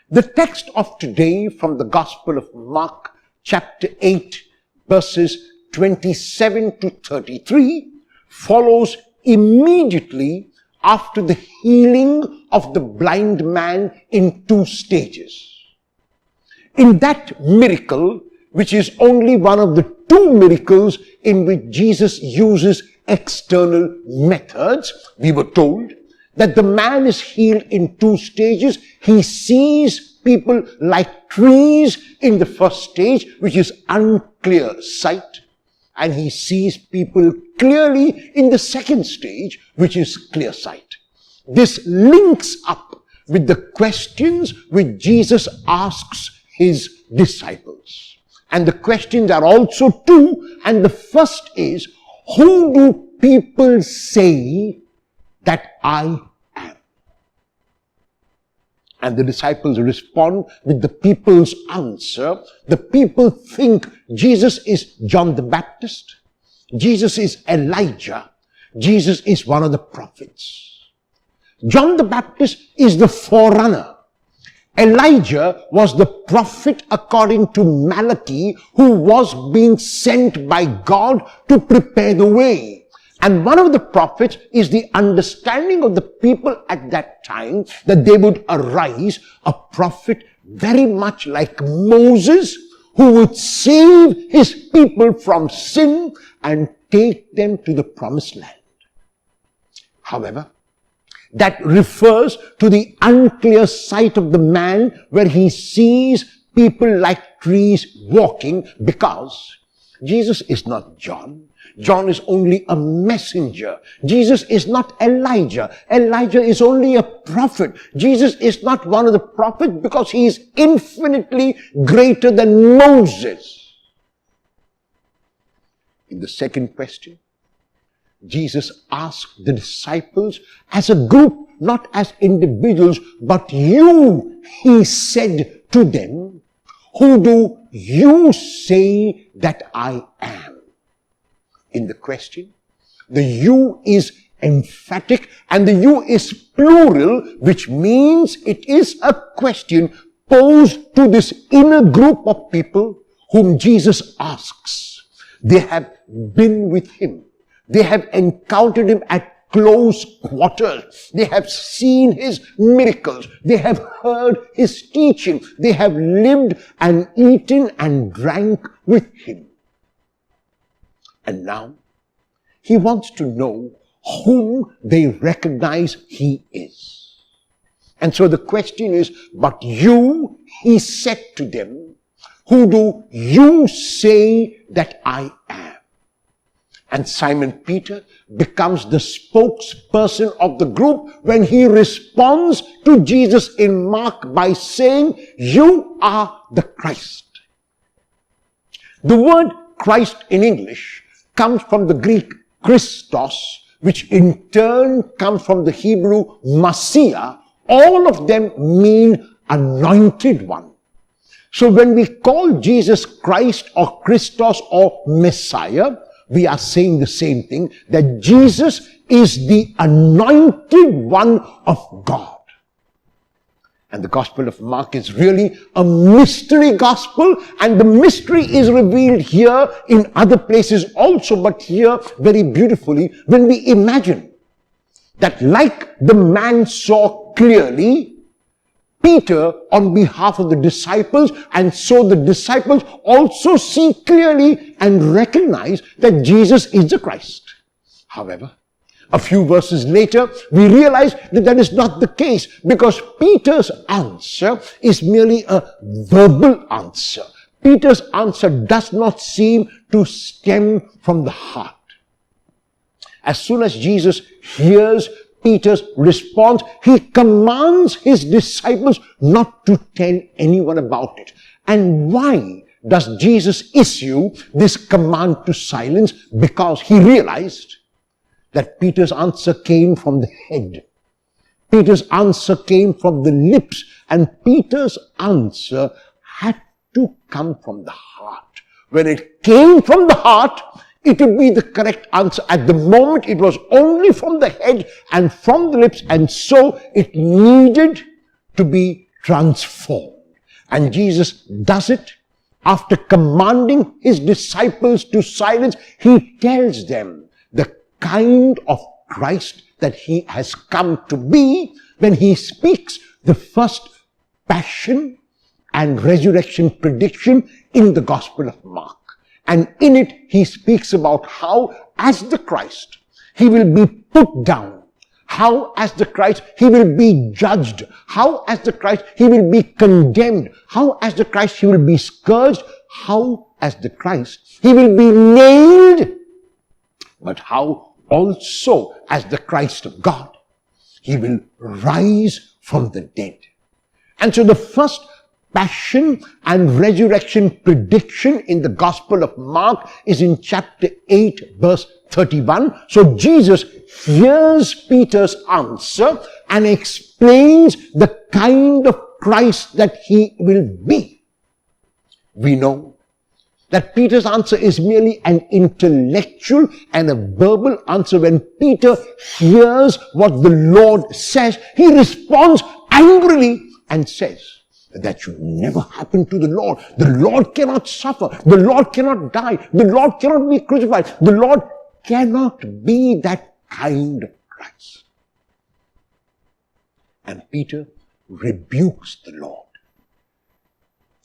The text of today from the Gospel of Mark, chapter 8, verses 27 to 33, follows immediately after the healing of the blind man in two stages. In that miracle, which is only one of the two miracles in which Jesus uses external methods, we were told that the man is healed in two stages. He sees people like trees in the first stage, which is unclear sight, and he sees people clearly in the second stage, which is clear sight. This links up with the questions which Jesus asks his disciples. And the questions are also two, and the first is, who do people say that I am? And the disciples respond with the people's answer. The people think Jesus is John the Baptist, Jesus is Elijah, Jesus is one of the prophets. John the Baptist is the forerunner. Elijah was the prophet according to Malachi, who was being sent by God to prepare the way. And one of the prophets is the understanding of the people at that time that they would arise a prophet very much like Moses, who would save his people from sin and take them to the promised land. However, that refers to the unclear sight of the man where he sees people like trees walking, because Jesus is not John. John is only a messenger. Jesus is not Elijah. Elijah is only a prophet. Jesus is not one of the prophets because he is infinitely greater than Moses. In the second question, Jesus asked the disciples as a group, not as individuals, but you, he said to them, who do you say that I am? In the question, the you is emphatic and the you is plural, which means it is a question posed to this inner group of people whom Jesus asks. They have been with him. They have encountered him at close quarters. They have seen his miracles. They have heard his teaching. They have lived and eaten and drank with him. And now, he wants to know whom they recognize he is. And so the question is, but you, he said to them, who do you say that I am? And Simon Peter becomes the spokesperson of the group when he responds to Jesus in Mark by saying, you are the Christ. The word Christ in English comes from the Greek Christos, which in turn comes from the Hebrew Messiah. All of them mean anointed one. So when we call Jesus Christ or Christos or Messiah, we are saying the same thing, that Jesus is the anointed one of God. And the Gospel of Mark is really a mystery gospel, and the mystery is revealed here in other places also, but here very beautifully when we imagine that like the man saw clearly, Peter on behalf of the disciples, and so the disciples also see clearly and recognize that Jesus is the Christ. However, a few verses later, we realize that that is not the case, because Peter's answer is merely a verbal answer. Peter's answer does not seem to stem from the heart. As soon as Jesus hears Peter's response, he commands his disciples not to tell anyone about it. And why does Jesus issue this command to silence? Because he realized that Peter's answer came from the head. Peter's answer came from the lips, and Peter's answer had to come from the heart. When it came from the heart, it would be the correct answer. At the moment, it was only from the head and from the lips, and so it needed to be transformed. And Jesus does it after commanding his disciples to silence. He tells them the kind of Christ that he has come to be when he speaks the first passion and resurrection prediction in the Gospel of Mark. And in it, he speaks about how, as the Christ, he will be put down. How, as the Christ, he will be judged. How, as the Christ, he will be condemned. How, as the Christ, he will be scourged. How, as the Christ, he will be nailed. But how also, as the Christ of God, he will rise from the dead. And so the first passion and resurrection prediction in the Gospel of Mark is in chapter 8, verse 31. So Jesus hears Peter's answer and explains the kind of Christ that he will be. We know that Peter's answer is merely an intellectual and a verbal answer. When Peter hears what the Lord says, he responds angrily and says, that should never happen to the Lord. The Lord cannot suffer. The Lord cannot die. The Lord cannot be crucified. The Lord cannot be that kind of Christ. And Peter rebukes the Lord.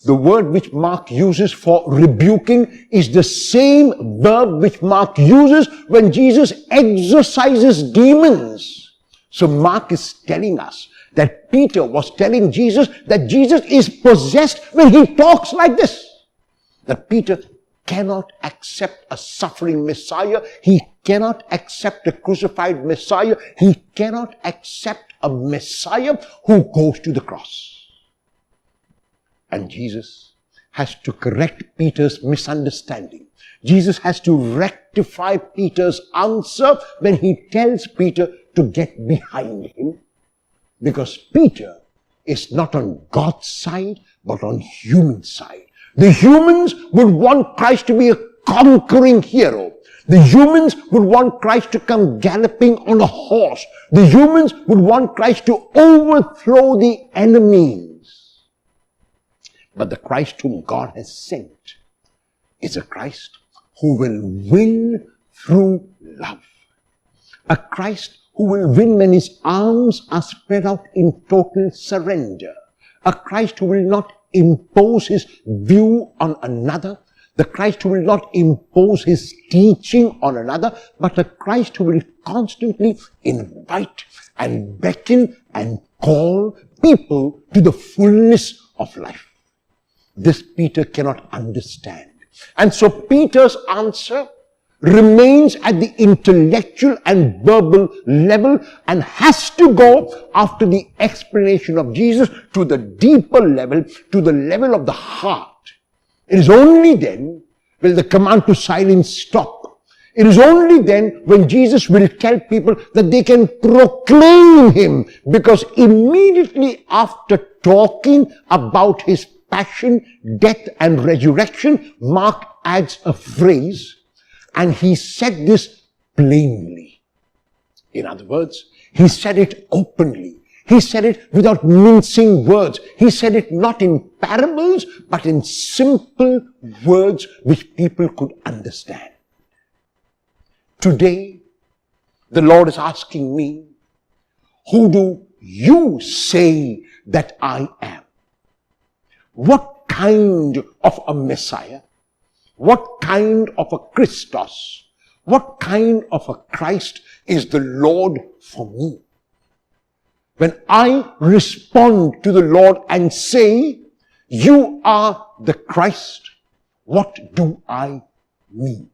The word which Mark uses for rebuking is the same verb which Mark uses when Jesus exorcises demons. So Mark is telling us that Peter was telling Jesus that Jesus is possessed when he talks like this. That Peter cannot accept a suffering Messiah. He cannot accept a crucified Messiah. He cannot accept a Messiah who goes to the cross. And Jesus has to correct Peter's misunderstanding. Jesus has to rectify Peter's answer when he tells Peter to get behind him. Because Peter is not on God's side, but on human side. The humans would want Christ to be a conquering hero. The humans would want Christ to come galloping on a horse. The humans would want Christ to overthrow the enemies. But the Christ whom God has sent is a Christ who will win through love. A Christ who will win when his arms are spread out in total surrender. A Christ who will not impose his view on another. The Christ who will not impose his teaching on another, but a Christ who will constantly invite and beckon and call people to the fullness of life. This Peter cannot understand. And so Peter's answer remains at the intellectual and verbal level and has to go after the explanation of Jesus to the deeper level, to the level of the heart. It is only then will the command to silence stop. It is only then when Jesus will tell people that they can proclaim him, because immediately after talking about his passion, death and resurrection, Mark adds a phrase. And he said this plainly. In other words, he said it openly. He said it without mincing words. He said it not in parables, but in simple words which people could understand. Today, the Lord is asking me, who do you say that I am? What kind of a Messiah? What kind of a Christos? What kind of a Christ is the Lord for me? When I respond to the Lord and say, you are the Christ, what do I mean?